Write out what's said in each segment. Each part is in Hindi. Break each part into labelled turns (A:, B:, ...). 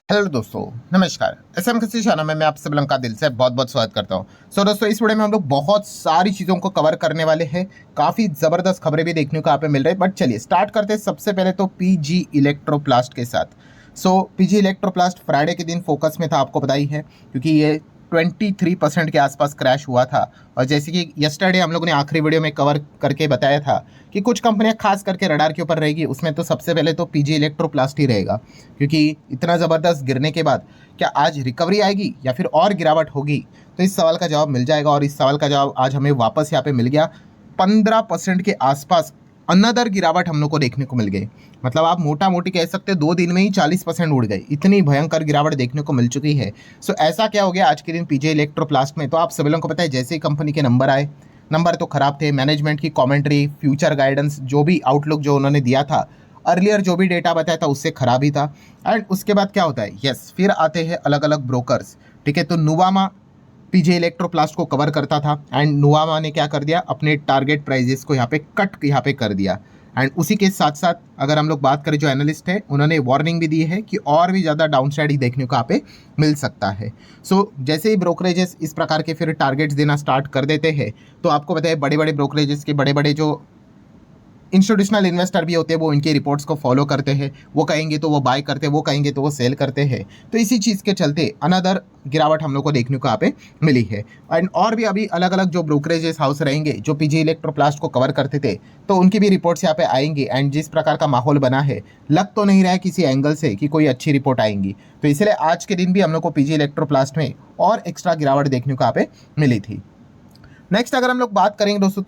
A: हेलो दोस्तों, नमस्कार। एसएम किसी चैनल में मैं आप सब लोगों का दिल से बहुत बहुत स्वागत करता हूं। दोस्तों, इस वीडियो में हम लोग बहुत सारी चीज़ों को कवर करने वाले हैं। काफ़ी ज़बरदस्त खबरें भी देखने को यहाँ पे मिल रही है। बट चलिए स्टार्ट करते हैं सबसे पहले तो पीजी इलेक्ट्रोप्लास्ट के साथ। पीजी इलेक्ट्रोप्लास्ट फ्राइडे के दिन फोकस में था, आपको पता ही है, क्योंकि ये 23% के आसपास क्रैश हुआ था। और जैसे कि यस्टरडे हम लोगों ने आखिरी वीडियो में कवर करके बताया था कि कुछ कंपनियां खास करके रडार के ऊपर रहेगी, उसमें तो सबसे पहले तो पीजी इलेक्ट्रोप्लास्ट ही रहेगा। क्योंकि इतना ज़बरदस्त गिरने के बाद क्या आज रिकवरी आएगी या फिर और गिरावट होगी, तो इस सवाल का जवाब मिल जाएगा। और इस सवाल का जवाब आज हमें वापस यहाँ पे मिल गया। 15% के आसपास अनदर गिरावट हम लोग को देखने को मिल गई। मतलब आप मोटा मोटी कह सकते हैं 2 दिन में ही 40% उड़ गई, इतनी भयंकर गिरावट देखने को मिल चुकी है। ऐसा क्या हो गया आज के दिन पीजे इलेक्ट्रोप्लास्ट में? तो आप सभी लोगों को पता है, जैसे ही कंपनी के नंबर आए, नंबर तो खराब थे। मैनेजमेंट की कमेंट्री, फ्यूचर गाइडेंस, जो भी आउटलुक जो उन्होंने दिया था, अर्लियर जो भी डेटा बताया था उससे खराब ही था। एंड उसके बाद क्या होता है, यस, फिर आते हैं अलग अलग ब्रोकर्स। ठीक है, तो नुवामा पीजे इलेक्ट्रोप्लास्ट को कवर करता था एंड नुवामा ने क्या कर दिया, अपने टारगेट प्राइजेस को यहाँ पे कट यहाँ पे कर दिया। एंड उसी के साथ साथ अगर हम लोग बात करें, जो एनालिस्ट है उन्होंने वार्निंग भी दी है कि और भी ज़्यादा डाउनसाइड ही देखने को यहाँ पे मिल सकता है। जैसे ही ब्रोकरेजेस इस प्रकार के फिर टारगेट्स देना स्टार्ट कर देते हैं, तो आपको बताइए बड़े बड़े ब्रोकरेजेस के बड़े बड़े जो इंस्टीट्यूशनल इन्वेस्टर भी होते हैं, वो इनके रिपोर्ट्स को फॉलो करते हैं। वो कहेंगे तो वो बाय करते हैं, वो कहेंगे तो वो सेल करते हैं। तो इसी चीज़ के चलते अनदर गिरावट हम लोग को देखने को यहाँ पे मिली है। एंड और भी अभी अलग अलग जो ब्रोकरेजेस हाउस रहेंगे जो पीजी इलेक्ट्रोप्लास्ट को कवर करते थे, तो उनकी भी रिपोर्ट्स यहाँ पे आएंगी। एंड जिस प्रकार का माहौल बना है, लग तो नहीं रहा है किसी एंगल से कि कोई अच्छी रिपोर्ट आएंगी। तो इसलिए आज के दिन भी हम लोग को पीजी इलेक्ट्रोप्लास्ट में और एक्स्ट्रा गिरावट देखने को यहाँ पे मिली थी। नेक्स्ट अगर हम लोग बात करेंगे दोस्तों,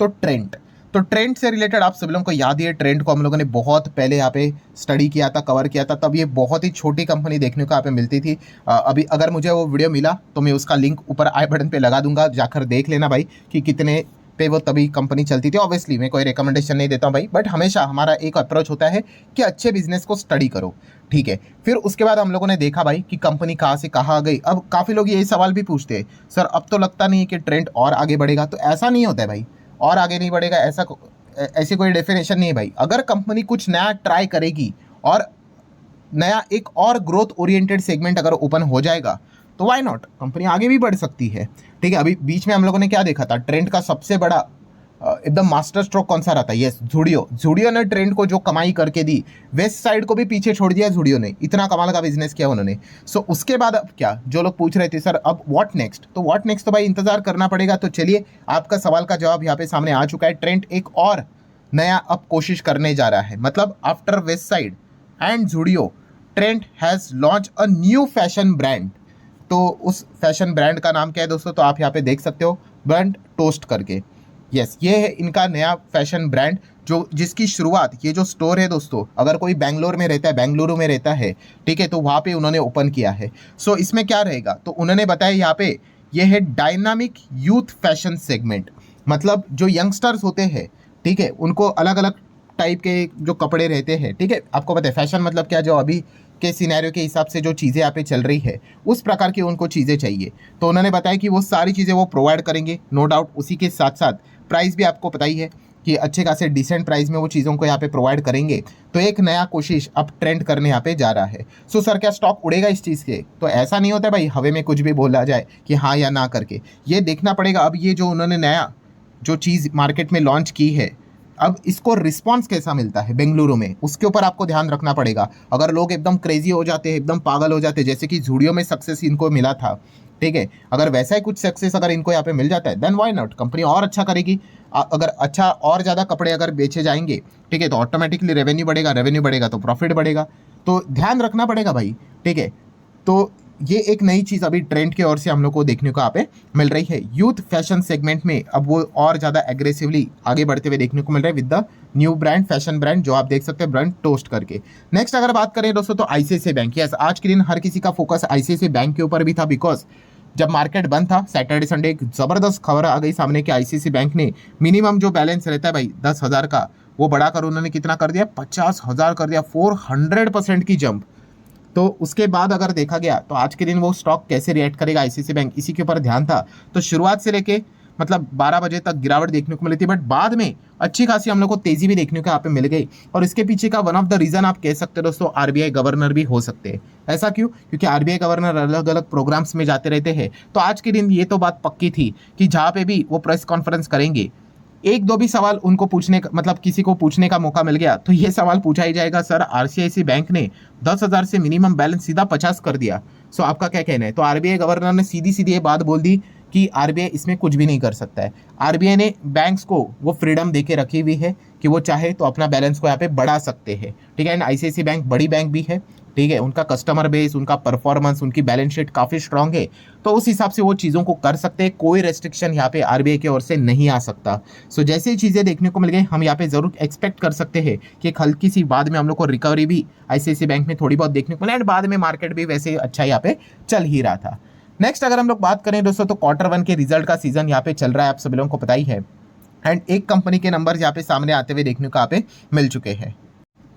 A: तो ट्रेंड से रिलेटेड आप सभी लोगों को याद ही है, ट्रेंड को हम लोगों ने बहुत पहले यहाँ पे स्टडी किया था, कवर किया था। तब ये बहुत ही छोटी कंपनी देखने को यहाँ पे मिलती थी। अभी अगर मुझे वो वीडियो मिला तो मैं उसका लिंक ऊपर आई बटन पे लगा दूंगा, जाकर देख लेना भाई कि कितने पे वो तभी कंपनी चलती थी। ऑब्वियसली मैं कोई रिकमेंडेशन नहीं देता हूँ भाई, बट हमेशा हमारा एक अप्रोच होता है कि अच्छे बिजनेस को स्टडी करो। ठीक है, फिर उसके बाद हम लोगों ने देखा भाई कि कंपनी कहाँ से कहाँ आ गई। अब काफ़ी लोग यही सवाल भी पूछते हैं, सर अब तो लगता नहीं है कि ट्रेंड और आगे बढ़ेगा। तो ऐसा नहीं होता है भाई, और आगे नहीं बढ़ेगा ऐसी कोई डेफिनेशन नहीं है भाई। अगर कंपनी कुछ नया ट्राई करेगी और नया एक और ग्रोथ ओरिएंटेड सेगमेंट अगर ओपन हो जाएगा, तो व्हाई नॉट, कंपनी आगे भी बढ़ सकती है। ठीक है, अभी बीच में हम लोगों ने क्या देखा था, ट्रेंड का सबसे बड़ा एकदम मास्टर स्ट्रोक कौन सा रहा था? यस, जूडियो ने ट्रेंड को जो कमाई करके दी, वेस्ट साइड को भी पीछे छोड़ दिया। जूडियो ने इतना कमाल का बिजनेस किया उन्होंने। उसके बाद अब क्या, जो लोग पूछ रहे थे सर अब व्हाट नेक्स्ट, तो व्हाट नेक्स्ट तो भाई इंतजार करना पड़ेगा। तो चलिए, आपका सवाल का जवाब यहाँ पे सामने आ चुका है। ट्रेंड एक और नया अब कोशिश करने जा रहा है। मतलब after west side and Zudio, trend has launch a new fashion brand. तो उस फैशन ब्रांड का नाम क्या है दोस्तों? तो आप यहाँ पे देख सकते हो, ब्रांड टोस्ट करके। यस, ये है इनका नया फैशन ब्रांड, जिसकी शुरुआत, ये जो स्टोर है दोस्तों, अगर कोई बेंगलोर में रहता है, बेंगलुरु में रहता है, ठीक है, तो वहाँ पे उन्होंने ओपन किया है। इसमें क्या रहेगा, तो उन्होंने बताया यहाँ पे, ये है डायनामिक यूथ फैशन सेगमेंट। मतलब जो यंगस्टर्स होते हैं, ठीक है, उनको अलग अलग टाइप के जो कपड़े रहते हैं, ठीक है, आपको पता है फैशन मतलब क्या, जो अभी के सिनेरियो के हिसाब से जो चीज़ें यहाँ पे चल रही है, उस प्रकार की उनको चीज़ें चाहिए। तो उन्होंने बताया कि वो सारी चीज़ें वो प्रोवाइड करेंगे, नो डाउट। उसी के साथ साथ प्राइस भी आपको पता ही है कि अच्छे खासे डिसेंट प्राइस में वो चीज़ों को यहाँ पे प्रोवाइड करेंगे। तो एक नया कोशिश अब ट्रेंड करने यहाँ पे जा रहा है। सर क्या स्टॉक उड़ेगा इस चीज़ के? तो ऐसा नहीं होता है भाई, हवे में कुछ भी बोला जाए कि हाँ या ना करके, ये देखना पड़ेगा। अब ये जो उन्होंने नया जो चीज़ मार्केट में लॉन्च की है, अब इसको रिस्पॉन्स कैसा मिलता है बेंगलुरु में, उसके ऊपर आपको ध्यान रखना पड़ेगा। अगर लोग एकदम क्रेजी हो जाते हैं, एकदम पागल हो जाते हैं, जैसे कि जूडियो में सक्सेस इनको मिला था, ठीक है, अगर वैसा ही कुछ सक्सेस अगर इनको यहाँ पे मिल जाता है, देन व्हाई नॉट, कंपनी और अच्छा करेगी। अगर अच्छा और ज़्यादा कपड़े अगर बेचे जाएंगे, ठीक है, तो ऑटोमेटिकली रेवेन्यू बढ़ेगा तो प्रॉफिट बढ़ेगा। तो ध्यान रखना पड़ेगा भाई, ठीक है। तो ये एक नई चीज़ अभी ट्रेंड की ओर से हम लोग को देखने को यहाँ पे मिल रही है। यूथ फैशन सेगमेंट में अब वो और ज़्यादा एग्रेसिवली आगे बढ़ते हुए देखने को मिल रहा है with the new brand, fashion brand, जो आप देख सकते हैं, ब्रांड टोस्ट करके। नेक्स्ट अगर बात करें दोस्तों, तो आईसीआईसीआई बैंक। यस, आज के दिन हर किसी का फोकस आईसीआईसीआई बैंक के ऊपर भी था, बिकॉज जब मार्केट बंद था सैटरडे संडे, एक ज़बरदस्त खबर आ गई सामने कि आईसीआईसीआई बैंक ने मिनिमम जो बैलेंस रहता है भाई 10,000 का, वो बढ़ाकर उन्होंने कितना कर दिया, 50,000 कर दिया, 400% की जंप। तो उसके बाद अगर देखा गया तो आज के दिन वो स्टॉक कैसे रिएक्ट करेगा आईसीआईसीआई बैंक, इसी के ऊपर ध्यान था। तो शुरुआत से लेके मतलब 12 बजे तक गिरावट देखने को मिली थी, बट बाद में अच्छी खासी हम लोग को तेजी भी देखने को यहाँ पे मिल गई। और इसके पीछे का वन ऑफ द रीजन आप कह सकते हो दोस्तों आरबीआई गवर्नर भी हो सकते हैं। ऐसा क्यों? क्योंकि आरबीआई गवर्नर अलग अलग प्रोग्राम्स में जाते रहते हैं। तो आज के दिन ये तो बात पक्की थी कि जहाँ पे भी वो प्रेस कॉन्फ्रेंस करेंगे, एक दो भी सवाल उनको पूछने का, मतलब किसी को पूछने का मौका मिल गया तो ये सवाल पूछा ही जाएगा, सर आईसीआईसी बैंक ने 10,000 से मिनिमम बैलेंस सीधा 50 कर दिया, सो आपका क्या कहना है? तो आरबीआई गवर्नर ने सीधी सीधी ये बात बोल दी कि आरबीआई इसमें कुछ भी नहीं कर सकता है। आरबीआई ने बैंक्स को वो फ्रीडम देके रखी हुई है कि वो चाहे तो अपना बैलेंस को यहाँ पे बढ़ा सकते हैं, ठीक है। एंड आईसीआईसी बैंक बड़ी बैंक भी है, ठीक है, उनका कस्टमर बेस, उनका परफॉर्मेंस, उनकी बैलेंस शीट काफ़ी स्ट्रांग है, तो उस हिसाब से वो चीज़ों को कर सकते हैं। कोई रेस्ट्रिक्शन यहाँ पे आरबीआई की ओर से नहीं आ सकता। सो जैसे ही चीज़ें देखने को मिल गई, हम यहाँ पे ज़रूर एक्सपेक्ट कर सकते हैं कि एक हल्की सी बाद में हम लोग को रिकवरी भी आईसीआईसी बैंक में थोड़ी बहुत देखने को मिला, एंड बाद में मार्केट भी वैसे अच्छा यहाँ पे चल ही रहा था। नेक्स्ट अगर हम लोग बात करें दोस्तों, तो Q1 के रिजल्ट का सीजन यहाँ पे चल रहा है, आप सभी लोगों को पता ही है। एंड एक कंपनी के नंबर यहाँ पे सामने आते हुए देखने को यहाँ पे मिल चुके हैं।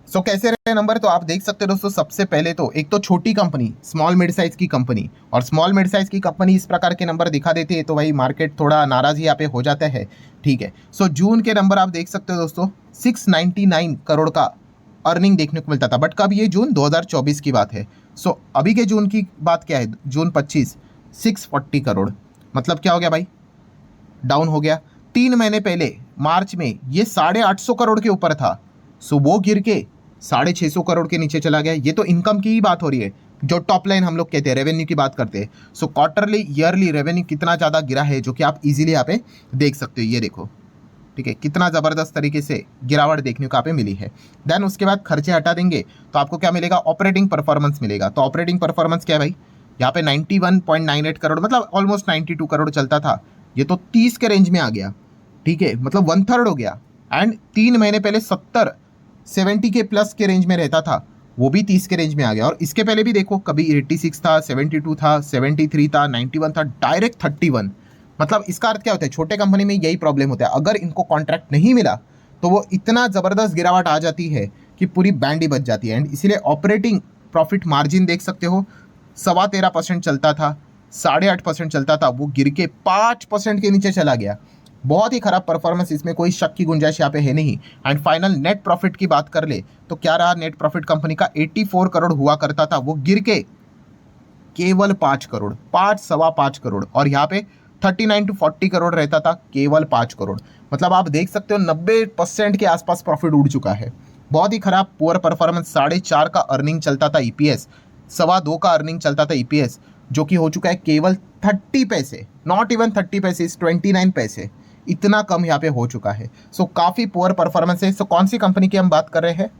A: सो कैसे रहे नंबर, तो आप देख सकते हो दोस्तों, सबसे पहले तो एक तो छोटी कंपनी, स्मॉल मिड साइज की कंपनी, और स्मॉल मिड साइज की कंपनी इस प्रकार के नंबर दिखा देती है तो भाई मार्केट थोड़ा नाराज ही यहाँ पे हो जाता है, ठीक है। सो जून के नंबर आप देख सकते हो दोस्तों, 699 करोड़ का अर्निंग देखने को मिलता था, बट कब? ये जून 2024 की बात है। सो अभी के जून की बात क्या है? जून 25, 640 करोड़, मतलब क्या हो गया भाई? डाउन हो गया। 3 महीने पहले मार्च में ये 850 करोड़ के ऊपर था, सो वो गिर के 650 करोड़ के नीचे चला गया। ये तो इनकम की ही बात हो रही है, जो टॉप लाइन हम लोग कहते हैं, रेवेन्यू की बात करते हैं। सो क्वार्टरली ईयरली रेवेन्यू कितना ज़्यादा गिरा है, जो कि आप इजीली यहाँ पे देख सकते हो, ये देखो, ठीक है, कितना ज़बरदस्त तरीके से गिरावट देखने को यहाँ पे मिली है। देन उसके बाद खर्चे हटा देंगे तो आपको क्या मिलेगा? ऑपरेटिंग परफॉर्मेंस मिलेगा। तो ऑपरेटिंग परफॉर्मेंस क्या है भाई? यहाँ पे 91.98 करोड़, मतलब ऑलमोस्ट 92 करोड़ चलता था, ये तो 30 के रेंज में आ गया, ठीक है, मतलब 1/3 हो गया। एंड 3 महीने पहले 70 के प्लस के रेंज में रहता था, वो भी 30 के रेंज में आ गया। और इसके पहले भी देखो, कभी 86 था, 72 था, 73 था, 91 था, डायरेक्ट 31। मतलब इसका अर्थ क्या होता है? छोटे कंपनी में यही प्रॉब्लम होता है, अगर इनको कॉन्ट्रैक्ट नहीं मिला तो वो इतना ज़बरदस्त गिरावट आ जाती है कि पूरी बैंड ही बच जाती है। एंड इसीलिए ऑपरेटिंग प्रॉफिट मार्जिन देख सकते हो, 13.25% चलता था, 8.5% चलता था, वो गिर के 5% के नीचे चला गया। बहुत ही खराब परफॉर्मेंस, इसमें कोई शक की गुंजाइश यहाँ पे है नहीं। एंड फाइनल नेट प्रॉफिट की बात कर ले तो क्या रहा? नेट प्रॉफिट कंपनी का 84 करोड़ हुआ करता था, वो गिर के केवल 5 करोड़, 5.25 करोड़, और यहाँ पे 39 to 40 करोड़ रहता था, केवल 5 करोड़। मतलब आप देख सकते हो 90% के आसपास प्रॉफिट उड़ चुका है। बहुत ही खराब पुअर परफॉर्मेंस। 4.5 का अर्निंग चलता था ईपीएस, 2.25 का अर्निंग चलता था ईपीएस, जो कि हो चुका है केवल 30 पैसे, नॉट इवन 30 पैसे, 29 पैसे, इतना कम यहाँ पे हो चुका है। सो काफ़ी पुअर परफॉर्मेंस है। सो कौन सी कंपनी की हम बात कर रहे हैं?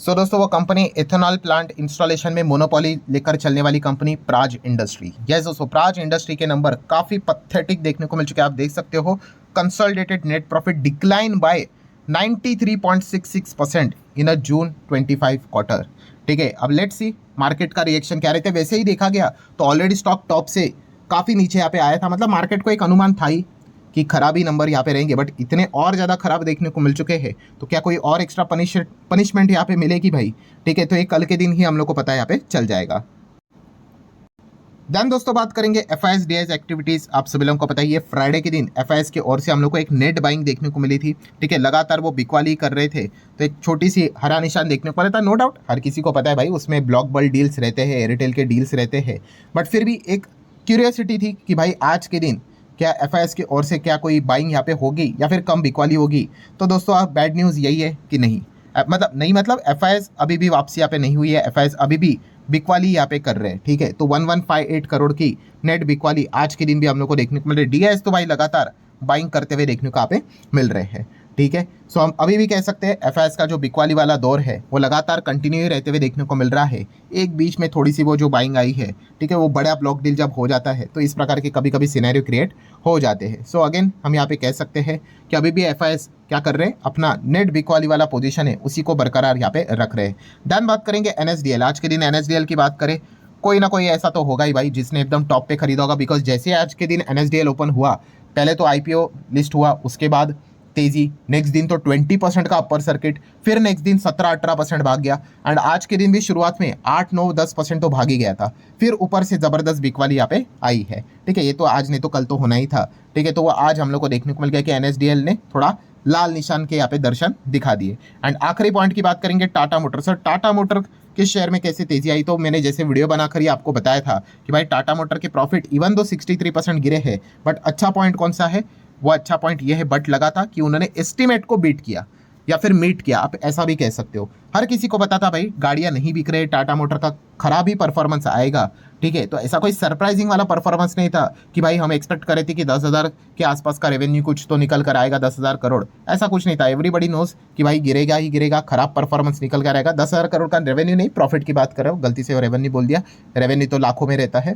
A: सो दोस्तों वो कंपनी एथेनॉल प्लांट इंस्टॉलेशन में मोनोपोली लेकर चलने वाली कंपनी प्राज इंडस्ट्री। यस दोस्तों, प्राज इंडस्ट्री के नंबर काफ़ी पथेटिक देखने को मिल चुके हैं। आप देख सकते हो consolidated net profit decline by 93.66% in a June 25 quarter, ठीक है। अब लेट्स सी मार्केट का रिएक्शन क्या रहता है। वैसे ही देखा गया तो ऑलरेडी स्टॉक टॉप से काफ़ी नीचे यहाँ पे आया था, मतलब मार्केट को एक अनुमान था ही कि खराबी नंबर यहाँ पे रहेंगे, बट इतने और ज़्यादा खराब देखने को मिल चुके हैं तो क्या कोई और एक्स्ट्रा पनिशमेंट यहाँ पे मिलेगी भाई? ठीक है, तो ये कल के दिन ही हम लोग को पता है यहाँ पे चल जाएगा। देन दोस्तों बात करेंगे FIS-DIS एक्टिविटीज़। आप सभी लोगों को पता ही है, फ्राइडे के दिन FIS की ओर से हम लोग को एक नेट बाइंग देखने को मिली थी, ठीक है। लगातार वो बिकवाली कर रहे थे तो एक छोटी सी हरा निशान देखने को मिला था। नो डाउट हर किसी को पता है भाई, उसमें ब्लॉक बल्ब डील्स रहते हैं, एयरटेल के डील्स रहते हैं, बट फिर भी एक क्यूरियोसिटी थी कि भाई आज के दिन क्या FIS की ओर से क्या कोई बाइंग यहाँ पे होगी या फिर कम बिकवाली होगी। तो दोस्तों आप बैड न्यूज़ यही है कि नहीं, मतलब FIS अभी भी वापसी यहाँ पे नहीं हुई है, FIS अभी भी बिकवाली यहाँ पे कर रहे हैं, ठीक है। तो 1158 करोड़ की नेट बिकवाली आज के दिन भी हम लोग को देखने को मिल रही है। DIS तो भाई लगातार बाइंग करते हुए देखने को यहाँ पे मिल रहे हैं, ठीक है। सो हम अभी भी कह सकते हैं FIS का जो बिकवाली वाला दौर है वो लगातार कंटिन्यू रहते हुए देखने को मिल रहा है। एक बीच में थोड़ी सी वो जो बाइंग आई है, ठीक है, वो बड़ा ब्लॉक डील जब हो जाता है तो इस प्रकार के कभी कभी सिनेरियो क्रिएट हो जाते हैं। सो अगेन हम यहाँ पे कह सकते हैं कि अभी भी FIS क्या कर रहे हैं, अपना नेट बिकवाली वाला पोजीशन है उसी को बरकरार यहाँ पे रख रहे हैं। देन बात करेंगे NSDL। आज के दिन NSDL की बात करें, कोई ना कोई ऐसा तो होगा ही भाई जिसने एकदम टॉप पे खरीदा होगा, बिकॉज जैसे आज के दिन NSDL ओपन हुआ, पहले तो IPO लिस्ट हुआ, उसके बाद तेजी, नेक्स्ट दिन तो 20% का अपर सर्किट, फिर नेक्स्ट दिन 17-18% भाग गया, एंड आज के दिन भी शुरुआत में 8-9-10% तो भाग ही गया था, फिर ऊपर से जबरदस्त बिक वाली यहाँ पे आई है। ठीक है, ये तो आज नहीं तो कल तो होना ही था। ठीक है, तो वो आज हम लोग को देखने को मिल गया कि एनएसडीएल ने थोड़ा लाल निशान के यहाँ पे दर्शन दिखा दिए। एंड आखिरी पॉइंट की बात करेंगे Tata motor. Sir Tata motor के शेयर में कैसे तेजी आई, तो मैंने जैसे वीडियो बनाकर ही आपको बताया था कि भाई टाटा मोटर के प्रॉफिट इवन दो 63% गिरे हैं, बट अच्छा पॉइंट कौन सा है, वो अच्छा पॉइंट ये है बट लगा था कि उन्होंने एस्टिमेट को बीट किया या फिर मीट किया, आप ऐसा भी कह सकते हो। हर किसी को पता था भाई गाड़ियां नहीं बिक रहे, टाटा मोटर का खराब ही परफॉर्मेंस आएगा। ठीक है, तो ऐसा कोई सरप्राइजिंग वाला परफॉर्मेंस नहीं था कि भाई हम एक्सपेक्ट करे थे कि 10,000 के आसपास का रेवेन्यू कुछ तो निकल कर आएगा, 10,000 करोड़, ऐसा कुछ नहीं था। एवरीबडी नोज कि भाई गिरेगा ही गिरेगा, खराब परफॉर्मेंस निकल कर आएगा। 10,000 करोड़ का रेवेन्यू नहीं, प्रॉफिट की बात कर रहे हो, गलती से रेवेन्यू बोल दिया, रेवेन्यू तो लाखों में रहता है।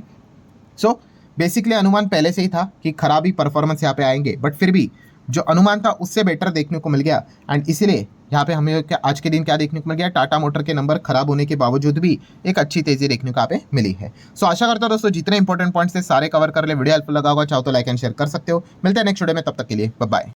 A: सो बेसिकली अनुमान पहले से ही था कि खराब ही परफॉर्मेंस यहाँ पे आएंगे, बट फिर भी जो अनुमान था उससे बेटर देखने को मिल गया। एंड इसीलिए यहाँ पे हमें आज के दिन क्या देखने को मिल गया, टाटा मोटर के नंबर खराब होने के बावजूद भी एक अच्छी तेजी देखने को यहाँ पे मिली है। सो आशा करता हूँ दोस्तों जितने इंपॉर्टेंट पॉइंट्स थे सारे कवर कर ले। वीडियो हेल्पफुल लगा होगा, चाहो तो लाइक एंड शेयर कर सकते हो। मिलते हैं नेक्स्ट वीडियो में, तब तक के लिए बाय बाय।